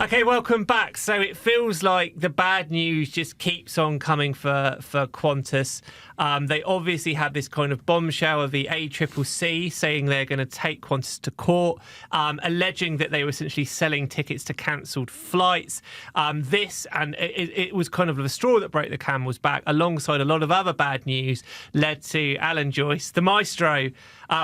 Okay, welcome back. So it feels like the bad news just keeps on coming for Qantas. They obviously had this kind of bombshell of the ACCC saying they're going to take Qantas to court, alleging that they were essentially selling tickets to cancelled flights. It was kind of the straw that broke the camel's back, alongside a lot of other bad news, led to Alan Joyce, the maestro,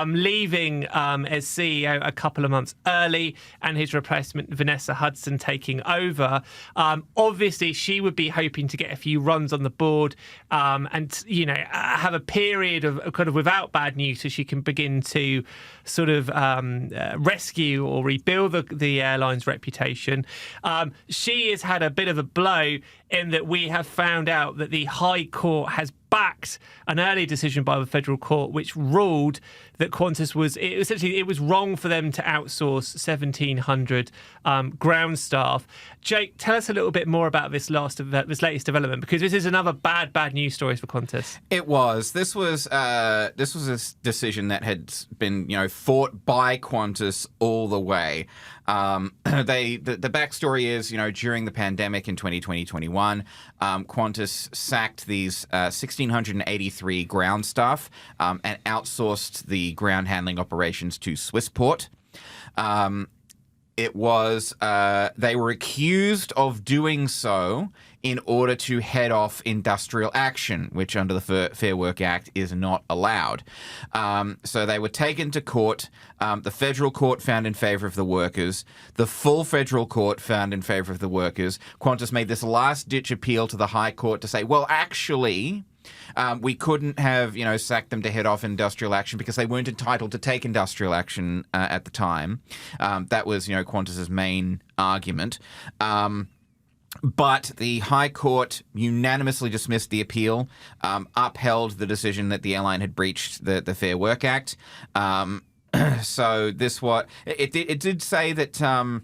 leaving as CEO a couple of months early, and his replacement, Vanessa Hudson, taking over. Obviously, she would be hoping to get a few runs on the board and, have a period of kind of without bad news so she can begin to sort of rescue or rebuild the airline's reputation. She has had a bit of a blow in that we have found out that the High Court has backed an early decision by the federal court which ruled that Qantas it was wrong for them to outsource 1,700 ground staff. Jake, tell us a little bit more about this latest development, because this is another bad news story for Qantas. It was. This was a decision that had been fought by Qantas all the way. The backstory is, during the pandemic in 2020-21, Qantas sacked these 1,683 ground staff and outsourced the ground handling operations to Swissport. They were accused of doing so in order to head off industrial action, which under the Fair Work Act is not allowed. So they were taken to court. The federal court found in favour of the workers. The full federal court found in favour of the workers. Qantas made this last-ditch appeal to the High Court to say, well, actually, we couldn't have, sacked them to head off industrial action because they weren't entitled to take industrial action at the time. That was, Qantas's main argument. But the High Court unanimously dismissed the appeal, upheld the decision that the airline had breached the Fair Work Act. So it did say that.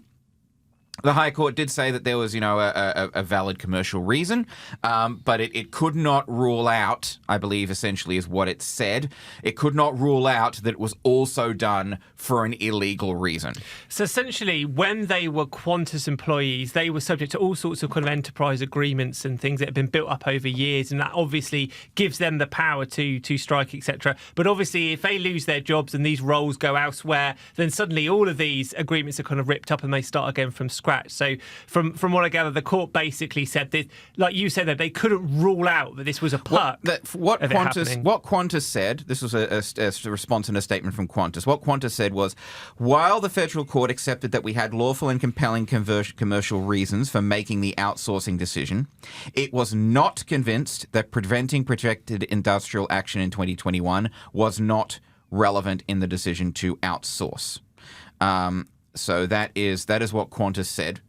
The High Court did say that there was, a valid commercial reason, but it could not rule out, I believe essentially is what it said, it could not rule out that it was also done for an illegal reason. So essentially, when they were Qantas employees, they were subject to all sorts of kind of enterprise agreements and things that have been built up over years, and that obviously gives them the power to strike, etc. But obviously, if they lose their jobs and these roles go elsewhere, then suddenly all of these agreements are kind of ripped up and they start again from scratch. So from what I gather, the court basically said that, like you said, that they couldn't rule out that this was a perk. What Qantas said, this was a response in a statement from Qantas. What Qantas said was, while the federal court accepted that we had lawful and compelling commercial reasons for making the outsourcing decision, it was not convinced that preventing projected industrial action in 2021 was not relevant in the decision to outsource. So that is what Qantas said,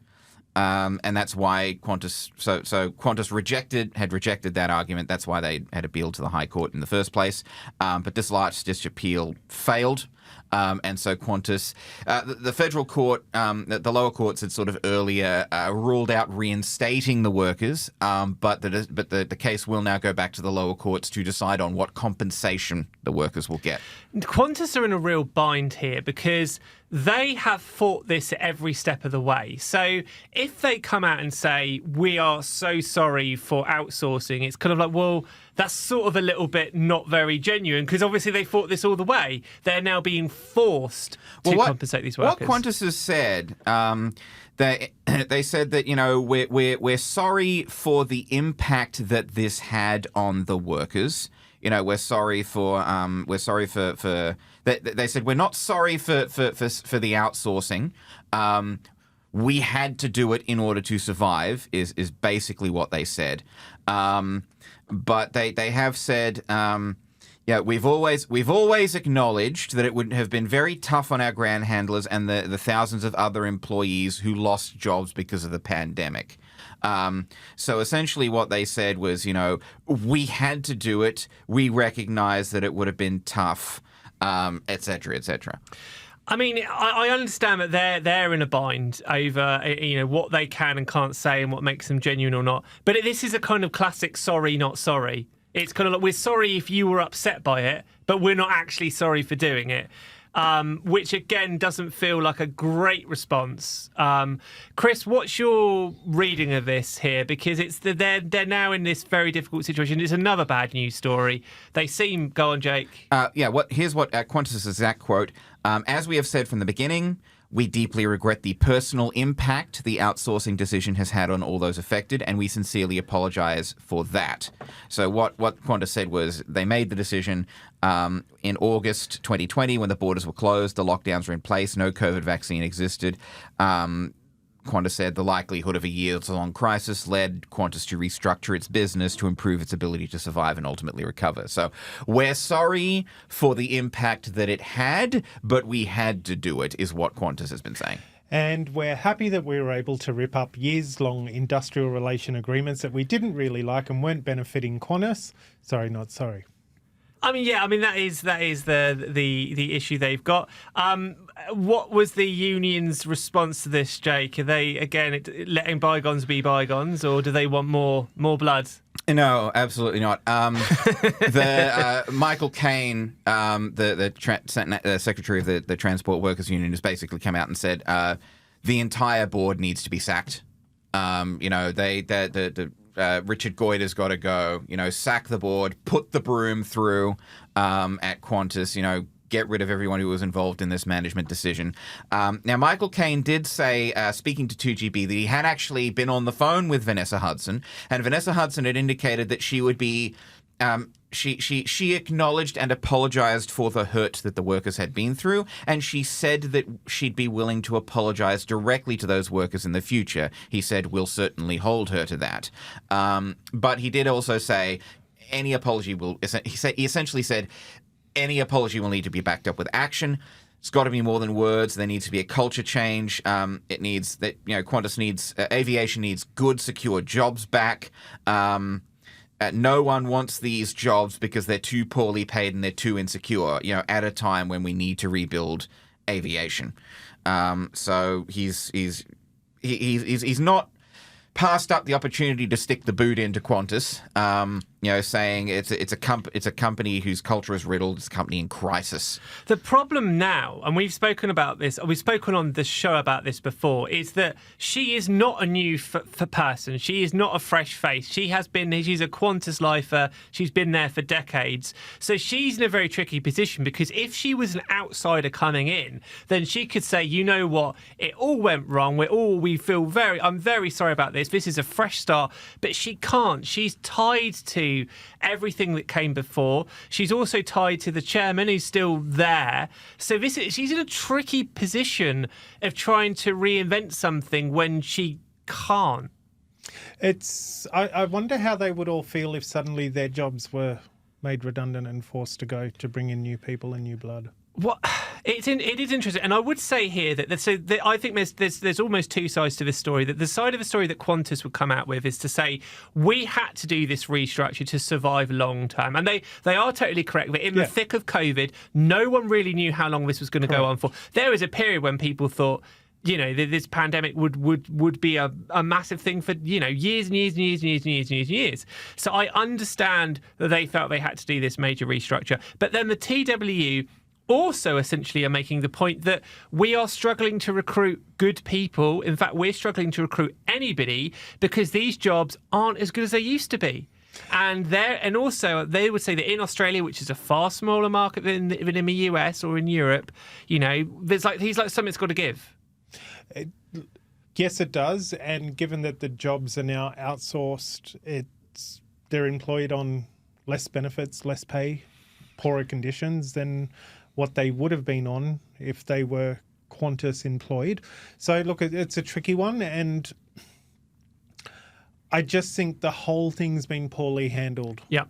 and that's why Qantas. So Qantas had rejected that argument. That's why they had appealed to the High Court in the first place. But this last-ditch appeal failed, and so Qantas, the federal court, the lower courts had sort of earlier ruled out reinstating the workers, but the case will now go back to the lower courts to decide on what compensation the workers will get. Qantas are in a real bind here because they have fought this at every step of the way. So if they come out and say, we are so sorry for outsourcing, it's kind of like, well, that's sort of a little bit not very genuine, because obviously they fought this all the way. They're now being forced to compensate these workers. What Qantas has said, they said that, we're sorry for the impact that this had on the workers. We're sorry for they said we're not sorry for the outsourcing. We had to do it in order to survive is basically what they said. But they have said, we've always acknowledged that it would have been very tough on our ground handlers and the thousands of other employees who lost jobs because of the pandemic. So essentially what they said was, we had to do it. We recognize that it would have been tough, et cetera, et cetera. I mean, I understand that they're in a bind over, what they can and can't say and what makes them genuine or not. But this is a kind of classic sorry, not sorry. It's kind of like, we're sorry if you were upset by it, but we're not actually sorry for doing it. which again doesn't feel like a great response. Chris, what's your reading of this here? Because they're now in this very difficult situation. It's another bad news story. They seem... Go on, Jake. Here's what Qantas' exact quote. As we have said from the beginning, we deeply regret the personal impact the outsourcing decision has had on all those affected, and we sincerely apologise for that. So what Qantas said was they made the decision in August 2020 when the borders were closed, the lockdowns were in place, no COVID vaccine existed. Qantas said the likelihood of a years-long crisis led Qantas to restructure its business to improve its ability to survive and ultimately recover. So we're sorry for the impact that it had, but we had to do it, is what Qantas has been saying. And we're happy that we were able to rip up years-long industrial relation agreements that we didn't really like and weren't benefiting Qantas. Sorry, not sorry. That is the issue they've got. What was the union's response to this, Jake? Are they again letting bygones be bygones, or do they want more blood? No, absolutely not. Michael Caine, the secretary of the Transport Workers Union, has basically come out and said the entire board needs to be sacked. Richard Goyder's got to go. Sack the board, put the broom through at Qantas. Get rid of everyone who was involved in this management decision. Now, Michael Caine did say, speaking to 2GB, that he had actually been on the phone with Vanessa Hudson, and Vanessa Hudson had indicated that she would be... She acknowledged and apologised for the hurt that the workers had been through, and she said that she'd be willing to apologise directly to those workers in the future. He said, we'll certainly hold her to that. But he did also say any apology will... He essentially said any apology will need to be backed up with action. It's got to be more than words. There needs to be a culture change. It needs that, Qantas needs... aviation needs good, secure jobs back. No one wants these jobs because they're too poorly paid and they're too insecure, at a time when we need to rebuild aviation. So he's not passed up the opportunity to stick the boot into Qantas, saying it's a company whose culture is riddled, it's a company in crisis. The problem now, and we've spoken about this, we've spoken on the show about this before, is that she is not a new person. She is not a fresh face. She's a Qantas lifer. She's been there for decades. So she's in a very tricky position, because if she was an outsider coming in, then she could say, you know what, it all went wrong. I'm very sorry about this. This is a fresh start. But she can't. She's tied to everything that came before. She's also tied to the chairman, who's still there. So she's in a tricky position of trying to reinvent something when she can't. I wonder how they would all feel if suddenly their jobs were made redundant and forced to go to bring in new people and new blood. It is interesting, and I would say here that I think there's almost two sides to this story. That the side of the story that Qantas would come out with is to say we had to do this restructure to survive long term, and they are totally correct. That in the thick of COVID, no one really knew how long this was going to go on for. There was a period when people thought, this pandemic would be a massive thing for, years and years and years and years and years and years and years. So I understand that they felt they had to do this major restructure, but then the TWU also essentially are making the point that we are struggling to recruit good people. In fact, we're struggling to recruit anybody because these jobs aren't as good as they used to be. And also they would say that in Australia, which is a far smaller market than in the US or in Europe, he's like something's got to give. Yes, it does. And given that the jobs are now outsourced, they're employed on less benefits, less pay, poorer conditions than what they would have been on if they were Qantas employed. So look, it's a tricky one, and I just think the whole thing's been poorly handled. Yeah.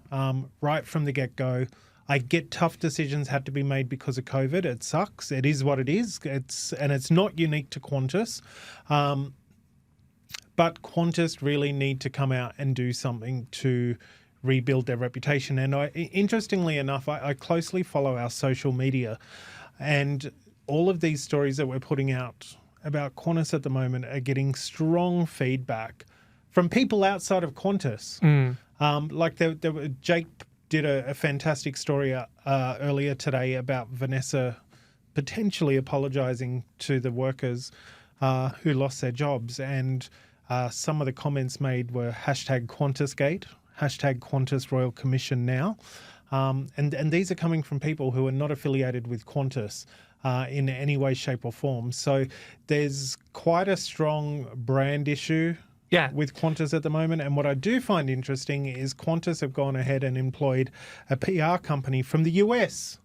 Right from the get-go. I get tough decisions had to be made because of COVID. It sucks. It is what it is. It's not unique to Qantas. But Qantas really need to come out and do something to rebuild their reputation. And interestingly enough, I closely follow our social media, and all of these stories that we're putting out about Qantas at the moment are getting strong feedback from people outside of Qantas. Jake did a fantastic story earlier today about Vanessa potentially apologising to the workers who lost their jobs. And some of the comments made were #QantasGate, #Qantas Royal Commission now. And these are coming from people who are not affiliated with Qantas in any way, shape or form. So there's quite a strong brand issue with Qantas at the moment. And what I do find interesting is Qantas have gone ahead and employed a PR company from the US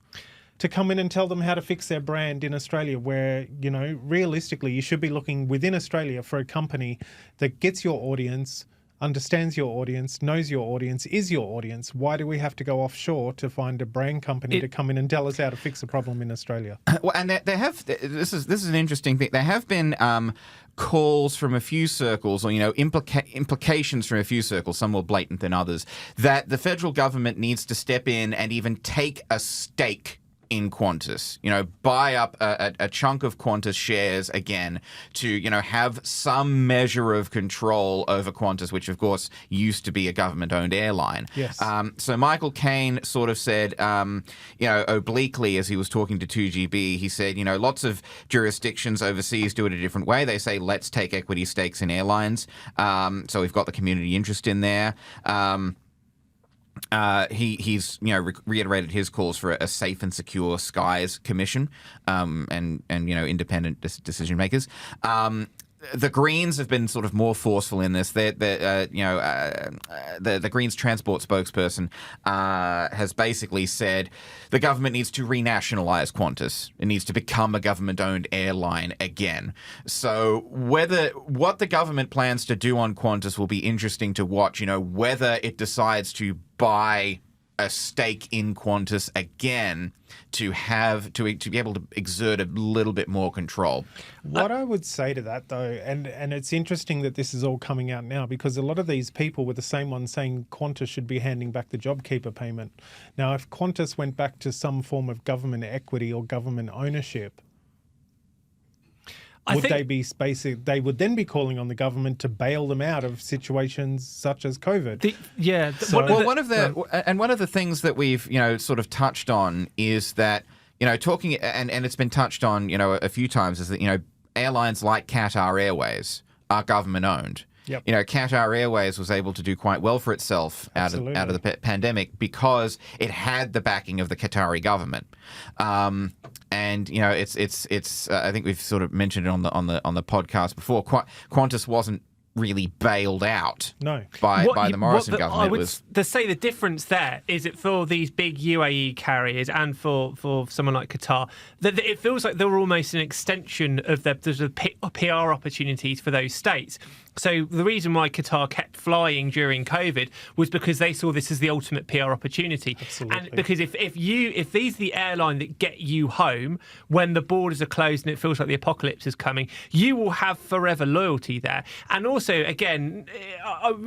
to come in and tell them how to fix their brand in Australia, where, you know, realistically, you should be looking within Australia for a company that gets your audience, understands your audience, knows your audience, is your audience. Why do we have to go offshore to find a brand company to come in and tell us how to fix a problem in Australia? Well, and this is an interesting thing. There have been calls from a few circles, or implications from a few circles, some more blatant than others, that the federal government needs to step in and even take a stake in Qantas, buy up a chunk of Qantas shares again to, have some measure of control over Qantas, which of course used to be a government-owned airline. Yes. So Michael Caine sort of said, obliquely as he was talking to 2GB, he said, lots of jurisdictions overseas do it a different way. They say, let's take equity stakes in airlines. So we've got the community interest in there. He's reiterated his calls for a safe and secure skies commission, and independent decision makers. The Greens have been sort of more forceful in this. The Greens transport spokesperson has basically said the government needs to renationalise Qantas. It needs to become a government-owned airline again. So what the government plans to do on Qantas will be interesting to watch. Whether it decides to buy a stake in Qantas again to be able to exert a little bit more control. What I would say to that, though, and it's interesting that this is all coming out now, because a lot of these people were the same ones saying Qantas should be handing back the JobKeeper payment. Now, if Qantas went back to some form of government equity or government ownership, they would then be calling on the government to bail them out of situations such as COVID. One of the things that we've sort of touched on is that talking and it's been touched on a few times, is that airlines like Qatar Airways are government owned. Yep. Qatar Airways was able to do quite well for itself out of the pandemic because it had the backing of the Qatari government. And it's I think we've sort of mentioned it on the podcast before. Qantas wasn't really bailed out by the Morrison government. I would say the difference there is that for these big UAE carriers and for someone like Qatar, that it feels like they're almost an extension of the PR opportunities for those states. So the reason why Qatar kept flying during COVID was because they saw this as the ultimate PR opportunity. Absolutely. And because if these are the airline that get you home when the borders are closed and it feels like the apocalypse is coming, you will have forever loyalty there. And also, again,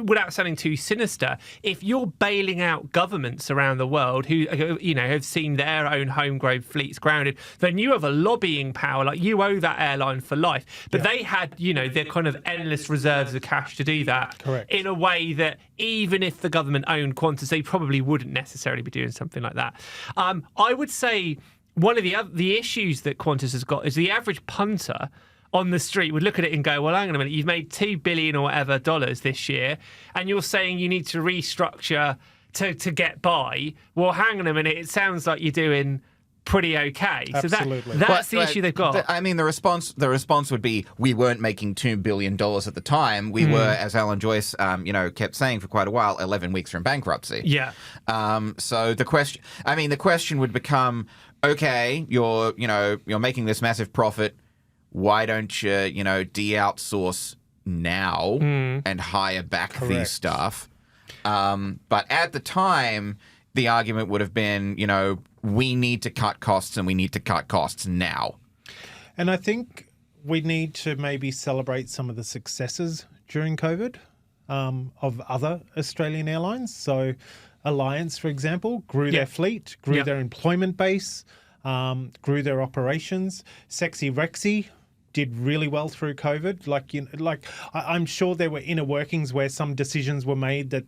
without sounding too sinister, if you're bailing out governments around the world who have seen their own homegrown fleets grounded, then you have a lobbying power. Like, you owe that airline for life. But they had their kind of endless reserves of cash to do that. Correct. In a way that even if the government owned Qantas, they probably wouldn't necessarily be doing something like that. I would say one of the issues that Qantas has got is the average punter on the street would look at it and go, well, hang on a minute, you've made $2 billion or whatever dollars this year, and you're saying you need to restructure to get by. Well, hang on a minute, it sounds like you're doing pretty okay. Absolutely. So that's the issue they've got. The response would be, we weren't making $2 billion at the time. We were, as Alan Joyce kept saying for quite a while, 11 weeks from bankruptcy. Yeah. So the question would become, okay, you're making this massive profit. Why don't you de-outsource now and hire back the staff? But at the time, the argument would have been, we need to cut costs, and we need to cut costs now. And I think we need to maybe celebrate some of the successes during COVID of other Australian airlines. So Alliance, for example, grew their fleet, grew their employment base, grew their operations. Sexy Rexy did really well through COVID. I'm sure there were inner workings where some decisions were made that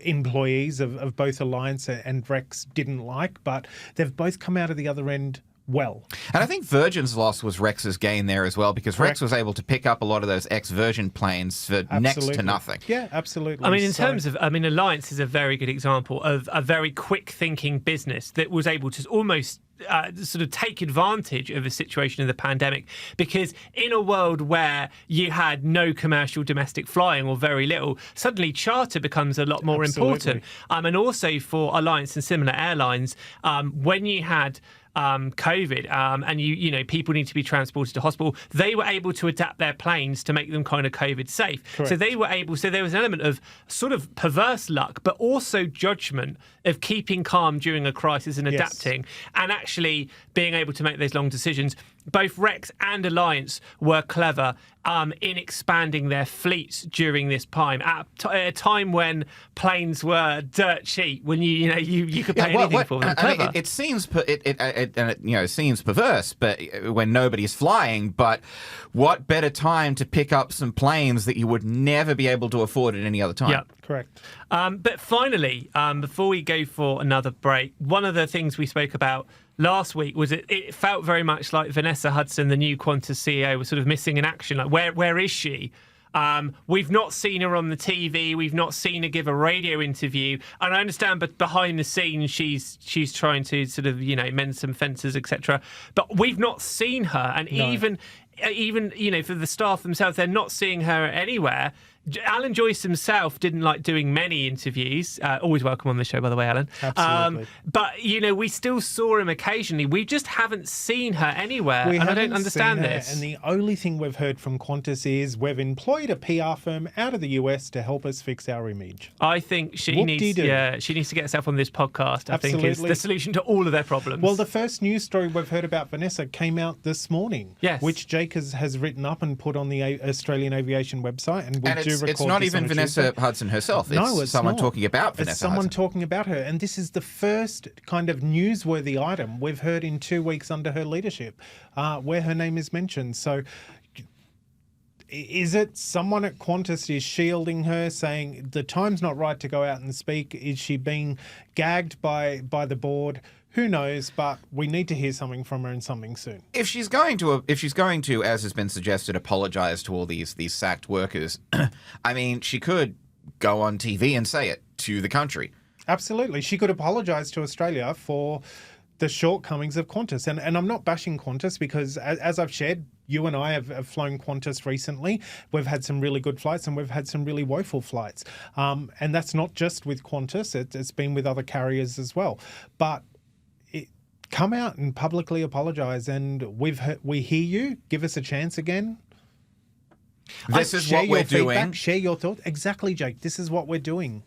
employees of both Alliance and Rex didn't like, but they've both come out of the other end well. And I think Virgin's loss was Rex's gain there as well, because Rex was able to pick up a lot of those ex-Virgin planes for next to nothing. Yeah, absolutely. I mean, in terms of, Alliance is a very good example of a very quick-thinking business that was able to almost sort of take advantage of a situation in the pandemic, because in a world where you had no commercial domestic flying or very little, suddenly charter becomes a lot more important. And also for Alliance and similar airlines, when you had COVID and you know people need to be transported to hospital, they were able to adapt their planes to make them kind of COVID safe. Correct. So they were able, so there was an element of sort of perverse luck, but also judgment of keeping calm during a crisis and adapting, and actually being able to make those long decisions. Both Rex and Alliance were clever in expanding their fleets during this time, at a time when planes were dirt cheap, when you could pay anything for them. I mean, it seems seems perverse, but when nobody's flying. But what better time to pick up some planes that you would never be able to afford at any other time? Yeah. Correct. But finally, before we go for another break, one of the things we spoke about last week was it felt very much like Vanessa Hudson, the new Qantas CEO, was sort of missing in action. Like, where is she? We've not seen her on the TV. We've not seen her give a radio interview. And I understand, but behind the scenes, she's trying to sort of mend some fences, etc. But we've not seen her, and even for the staff themselves, they're not seeing her anywhere. Alan Joyce himself didn't like doing many interviews. Always welcome on the show, by the way, Alan. Absolutely. But, we still saw him occasionally. We just haven't seen her anywhere, and I don't understand this. And the only thing we've heard from Qantas is we've employed a PR firm out of the US to help us fix our image. I think she needs to get herself on this podcast. I think is the solution to all of their problems. Well, the first news story we've heard about Vanessa came out this morning, which Jake has written up and put on the Australian Aviation website, and it's not even Vanessa Hudson herself. It's someone talking about Vanessa It's someone Hudson. talking about her. And this is the first kind of newsworthy item we've heard in 2 weeks under her leadership, where her name is mentioned. So is it someone at Qantas is shielding her, saying the time's not right to go out and speak? Is she being gagged by the board? Who knows? But we need to hear something from her, and something soon. If she's going to, as has been suggested, apologise to all these sacked workers, I mean, she could go on TV and say it to the country. Absolutely, she could apologise to Australia for the shortcomings of Qantas, and I'm not bashing Qantas, because as I've shared, you and I have flown Qantas recently. We've had some really good flights, and we've had some really woeful flights, and that's not just with Qantas. It's been with other carriers as well, but. Come out and publicly apologise, and we hear you. Give us a chance again. This is what we're doing. Share your thoughts. Exactly, Jake. This is what we're doing.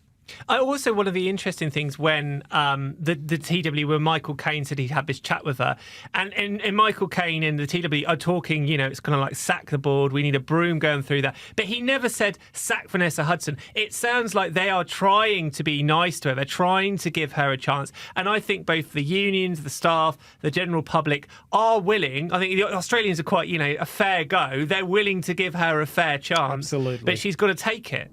Also, one of the interesting things when the TW, where Michael Caine said he'd had this chat with her, and Michael Caine and the TW are talking, it's kind of like sack the board, we need a broom going through that. But he never said sack Vanessa Hudson. It sounds like they are trying to be nice to her. They're trying to give her a chance. And I think both the unions, the staff, the general public are willing. I think the Australians are quite, a fair go. They're willing to give her a fair chance. Absolutely. But she's got to take it.